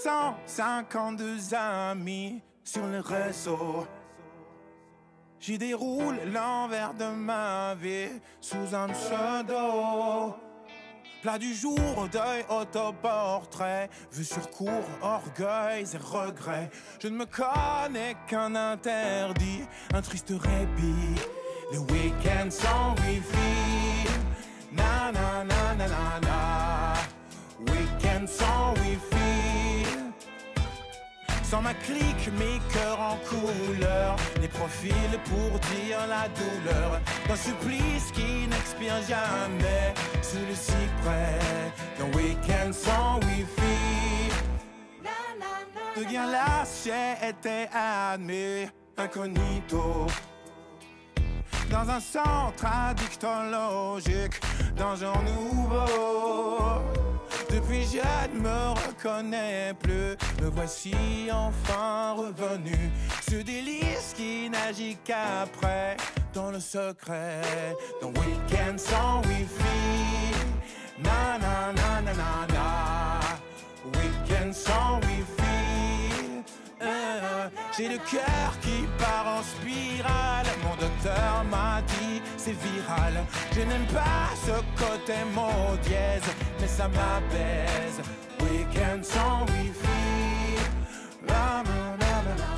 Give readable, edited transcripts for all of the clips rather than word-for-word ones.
252 amis sur les réseaux. J'y déroule l'envers de ma vie sous un pseudo. Plat du jour, deuil, autoportrait, vue sur cour, orgueil et regrets. Je ne me connais qu'un interdit, un triste répit. Les week-ends sans wifi, na na na na na na. Week-end sans wifi. Sans ma clique, mes cœurs en couleur, les profils pour dire la douleur d'un supplice qui n'expire jamais sous le cyprès. D'un week-end sans wifi, devient lâché était admis incognito. Dans un centre addictologique, d'un genre nouveau. Depuis je ne me reconnais plus, me voici enfin revenu. Ce délice qui n'agit qu'après, dans le secret d'un week-end sans wifi. Na na na na na na. Week-end sans wifi. J'ai le cœur qui part en spirale. Mon docteur m'a dit c'est viral. Je n'aime pas ce côté mot dièse, mais ça m'apaise. Week-end sans wifi. La, la, la, la, la.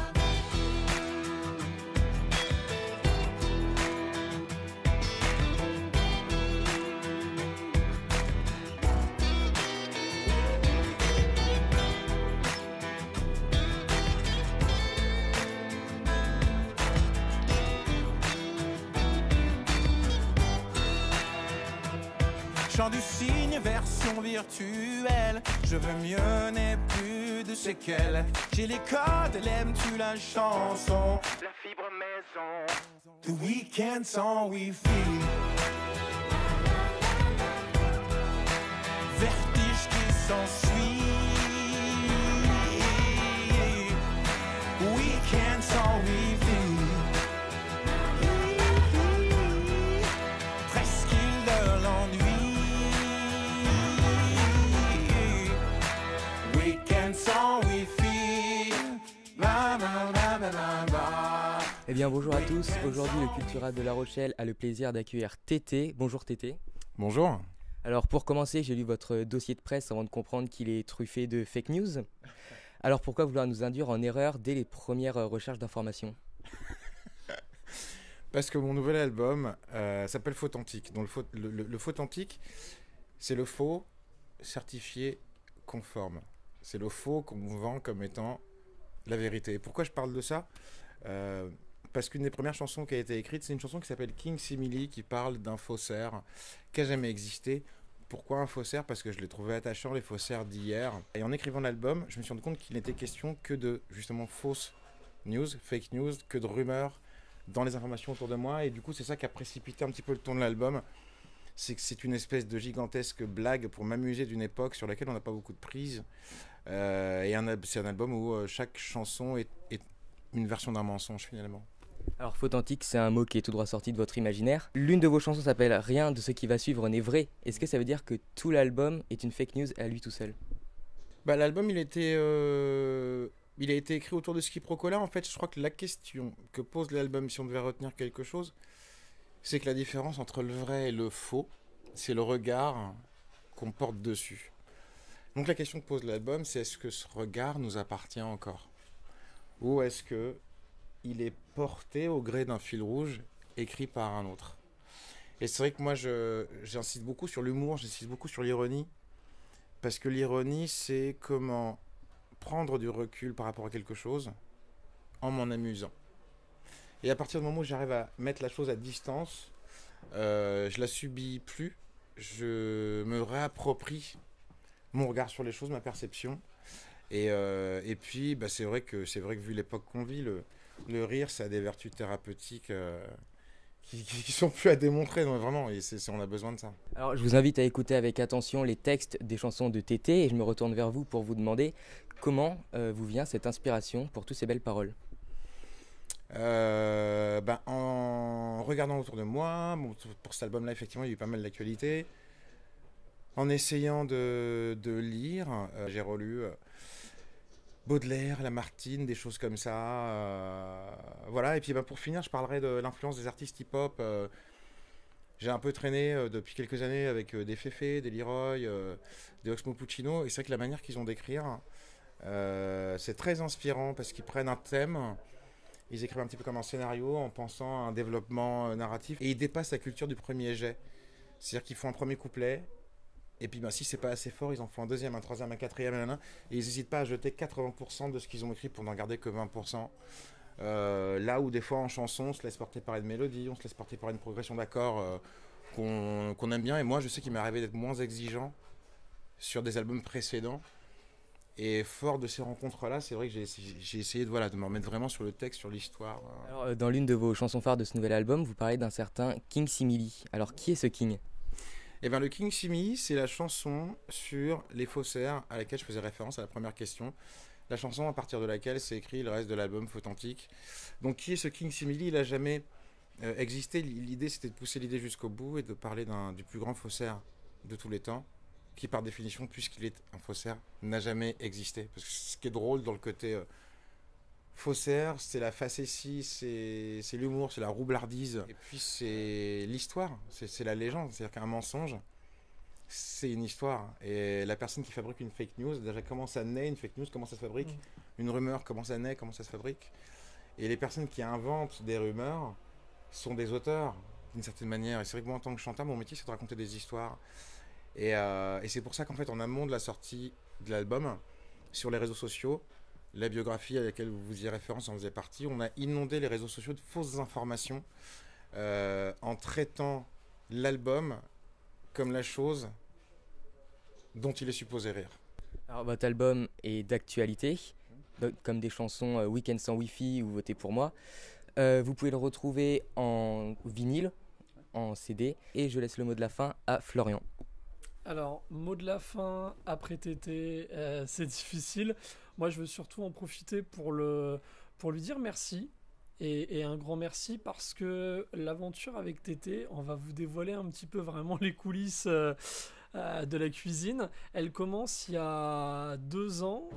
Chant du cygne, version virtuelle. Je veux mieux, n'ai plus de séquelles. J'ai les codes, l'aimes-tu la chanson? La fibre maison. Le week-end sans wifi. Vertige qui s'ensuit. Week-end sans wifi. Presqu'île de l'ennui. Sans wifi. Ba, ba, ba, ba, ba, ba. Eh bien bonjour à tous, aujourd'hui le Cultura de La Rochelle a le plaisir d'accueillir Tété. Bonjour Tété. Bonjour. Alors pour commencer, j'ai lu votre dossier de presse avant de comprendre qu'il est truffé de fake news. Alors pourquoi vouloir nous induire en erreur dès les premières recherches d'informations? Parce que mon nouvel album s'appelle Fauthentique. Donc le Fauthentique, c'est le faux certifié conforme. C'est le faux qu'on vous vend comme étant la vérité. Pourquoi je parle de ça? Parce qu'une des premières chansons qui a été écrite, c'est une chanson qui s'appelle King Simile, qui parle d'un faussaire qui n'a jamais existé. Pourquoi un faussaire? Parce que je l'ai trouvé attachant, les faussaires d'hier. Et en écrivant l'album, je me suis rendu compte qu'il n'était question que de, justement, fausses news, fake news, que de rumeurs dans les informations autour de moi. Et du coup, c'est ça qui a précipité un petit peu le ton de l'album. C'est que c'est une espèce de gigantesque blague pour m'amuser d'une époque sur laquelle on n'a pas beaucoup de prise. Et c'est un album où chaque chanson est une version d'un mensonge finalement. Alors Fauthentique, c'est un mot qui est tout droit sorti de votre imaginaire. L'une de vos chansons s'appelle Rien de ce qui va suivre n'est vrai. Est-ce que ça veut dire que tout l'album est une fake news à lui tout seul? Bah, l'album il a été écrit autour de ce quiproquo-là. En fait, je crois que la question que pose l'album, si on devait retenir quelque chose, c'est que la différence entre le vrai et le faux, c'est le regard qu'on porte dessus. Donc la question que pose l'album, c'est est-ce que ce regard nous appartient encore? Ou est-ce que il est porté au gré d'un fil rouge écrit par un autre? Et c'est vrai que moi, j'insiste beaucoup sur l'humour, j'insiste beaucoup sur l'ironie, parce que l'ironie, c'est comment prendre du recul par rapport à quelque chose en m'en amusant. Et à partir du moment où j'arrive à mettre la chose à distance, je la subis plus, je me réapproprie mon regard sur les choses, ma perception. Et puis, bah, c'est vrai que vu l'époque qu'on vit, le rire, ça a des vertus thérapeutiques qui sont plus à démontrer. Donc, vraiment, on a besoin de ça. Alors je vous invite à écouter avec attention les textes des chansons de Tété et je me retourne vers vous pour vous demander comment vous vient cette inspiration pour toutes ces belles paroles. En regardant autour de moi, bon, pour cet album-là, effectivement, il y a eu pas mal d'actualités. En essayant de lire, j'ai relu Baudelaire, Lamartine, des choses comme ça. Voilà, et puis pour finir, je parlerai de l'influence des artistes hip-hop. J'ai un peu traîné depuis quelques années avec des Féfé, des Leroy, des Oxmo Puccino, et c'est vrai que la manière qu'ils ont d'écrire, c'est très inspirant parce qu'ils prennent un thème, ils écrivent un petit peu comme un scénario en pensant à un développement narratif, et ils dépassent la culture du premier jet. C'est-à-dire qu'ils font un premier couplet, et puis si c'est pas assez fort, ils en font un deuxième, un troisième, un quatrième, et ils n'hésitent pas à jeter 80% de ce qu'ils ont écrit pour n'en garder que 20%. Là où des fois en chanson, on se laisse porter par une mélodie, on se laisse porter par une progression d'accords qu'on aime bien. Et moi, je sais qu'il m'est arrivé d'être moins exigeant sur des albums précédents. Et fort de ces rencontres-là, c'est vrai que j'ai essayé de me remettre vraiment sur le texte, sur l'histoire. Alors, dans l'une de vos chansons phares de ce nouvel album, vous parlez d'un certain King Simili. Alors, qui est ce King ? Eh bien, le King Simili, c'est la chanson sur les faussaires à laquelle je faisais référence à la première question. La chanson à partir de laquelle s'est écrit le reste de l'album Authentique. Donc, qui est ce King Simili ? Il n'a jamais existé. L'idée, c'était de pousser l'idée jusqu'au bout et de parler du plus grand faussaire de tous les temps, qui par définition, puisqu'il est un faussaire, n'a jamais existé. Parce que ce qui est drôle dans le côté faussaire, c'est la facétie, c'est l'humour, c'est la roublardise, et puis c'est l'histoire, c'est la légende. C'est-à-dire qu'un mensonge, c'est une histoire. Et la personne qui fabrique une fake news, déjà comment ça naît une fake news, comment ça se fabrique, une rumeur, comment ça naît, comment ça se fabrique. Et les personnes qui inventent des rumeurs sont des auteurs, d'une certaine manière. Et c'est vrai que moi, en tant que chanteur, mon métier, c'est de raconter des histoires. Et c'est pour ça qu'en fait, en amont de la sortie de l'album, sur les réseaux sociaux, la biographie à laquelle vous faisiez référence en faisait partie, on a inondé les réseaux sociaux de fausses informations en traitant l'album comme la chose dont il est supposé rire. Alors, votre album est d'actualité, comme des chansons Week-end sans Wi-Fi ou Votez pour moi. Vous pouvez le retrouver en vinyle, en CD, et je laisse le mot de la fin à Florian. Alors, mot de la fin, après Tété, c'est difficile. Moi, je veux surtout en profiter pour lui dire merci. Et un grand merci parce que l'aventure avec Tété, on va vous dévoiler un petit peu vraiment les coulisses de la cuisine. Elle commence il y a 2 ans,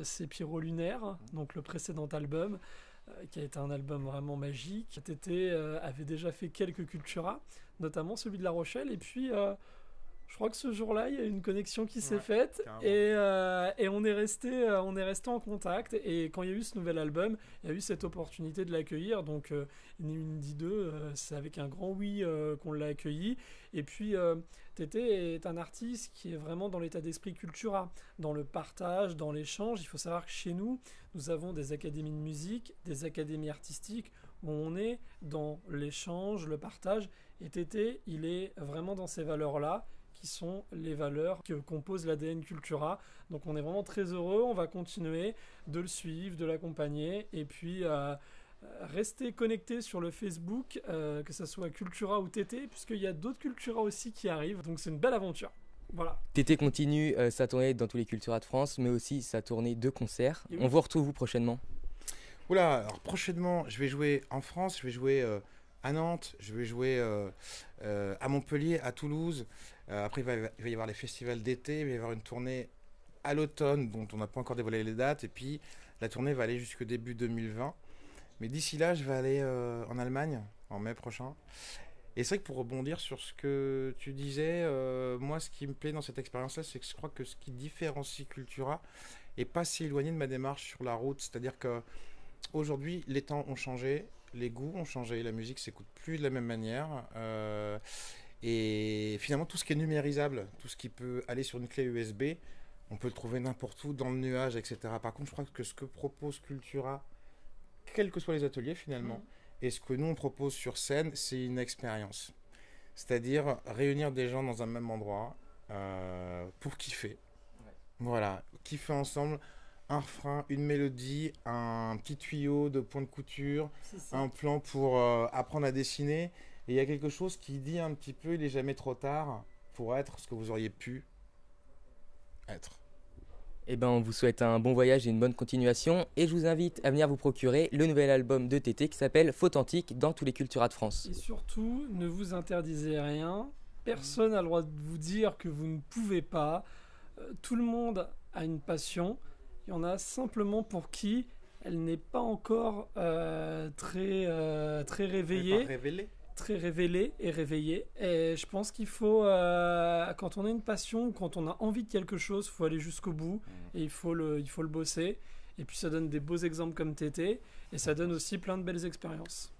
c'est Pierrot Lunaire, donc le précédent album, qui a été un album vraiment magique. Tété avait déjà fait quelques Cultura, notamment celui de La Rochelle, et puis je crois que ce jour-là, il y a une connexion qui s'est faite et on est resté en contact. Et quand il y a eu ce nouvel album, il y a eu cette opportunité de l'accueillir. Donc, ni une ni deux, c'est avec un grand oui qu'on l'a accueilli. Et puis, Tété est un artiste qui est vraiment dans l'état d'esprit Cultura, dans le partage, dans l'échange. Il faut savoir que chez nous, nous avons des académies de musique, des académies artistiques où on est dans l'échange, le partage. Et Tété, il est vraiment dans ces valeurs-là, qui sont les valeurs que compose l'ADN Cultura. Donc on est vraiment très heureux, on va continuer de le suivre, de l'accompagner, et puis rester connecté sur le Facebook, que ce soit Cultura ou Tété, puisqu'il y a d'autres Cultura aussi qui arrivent, donc c'est une belle aventure. Voilà. Tété continue sa tournée dans tous les Cultura de France, mais aussi sa tournée de concerts. Oui. On vous retrouve prochainement. Oula, alors prochainement, je vais jouer en France, je vais jouer à Nantes, je vais jouer à Montpellier, à Toulouse. Après, il va y avoir les festivals d'été, il va y avoir une tournée à l'automne dont on n'a pas encore dévoilé les dates. Et puis, la tournée va aller jusqu'au début 2020. Mais d'ici là, je vais aller en Allemagne en mai prochain. Et c'est vrai que pour rebondir sur ce que tu disais, moi, ce qui me plaît dans cette expérience-là, c'est que je crois que ce qui différencie Cultura est pas si éloigné de ma démarche sur la route. C'est-à-dire que aujourd'hui, les temps ont changé, les goûts ont changé, la musique s'écoute plus de la même manière. Et finalement, tout ce qui est numérisable, tout ce qui peut aller sur une clé USB, on peut le trouver n'importe où, dans le nuage, etc. Par contre, je crois que ce que propose Cultura, quels que soient les ateliers finalement, et ce que nous on propose sur scène, c'est une expérience. C'est-à-dire réunir des gens dans un même endroit pour kiffer. Ouais. Voilà, kiffer ensemble. Un refrain, une mélodie, un petit tuyau de point de couture, un plan pour apprendre à dessiner. Et il y a quelque chose qui dit un petit peu, il n'est jamais trop tard pour être ce que vous auriez pu être. Eh ben, on vous souhaite un bon voyage et une bonne continuation. Et je vous invite à venir vous procurer le nouvel album de Tété qui s'appelle Authentique dans tous les Cultura de France. Et surtout, ne vous interdisez rien. Personne n'a le droit de vous dire que vous ne pouvez pas. Tout le monde a une passion. Il y en a simplement pour qui elle n'est pas encore très réveillée. Pas révélé. Très révélé et réveillé. Et je pense qu'il faut, quand on a une passion, quand on a envie de quelque chose, il faut aller jusqu'au bout et il faut le bosser. Et puis ça donne des beaux exemples comme Tété et ça donne aussi plein de belles expériences.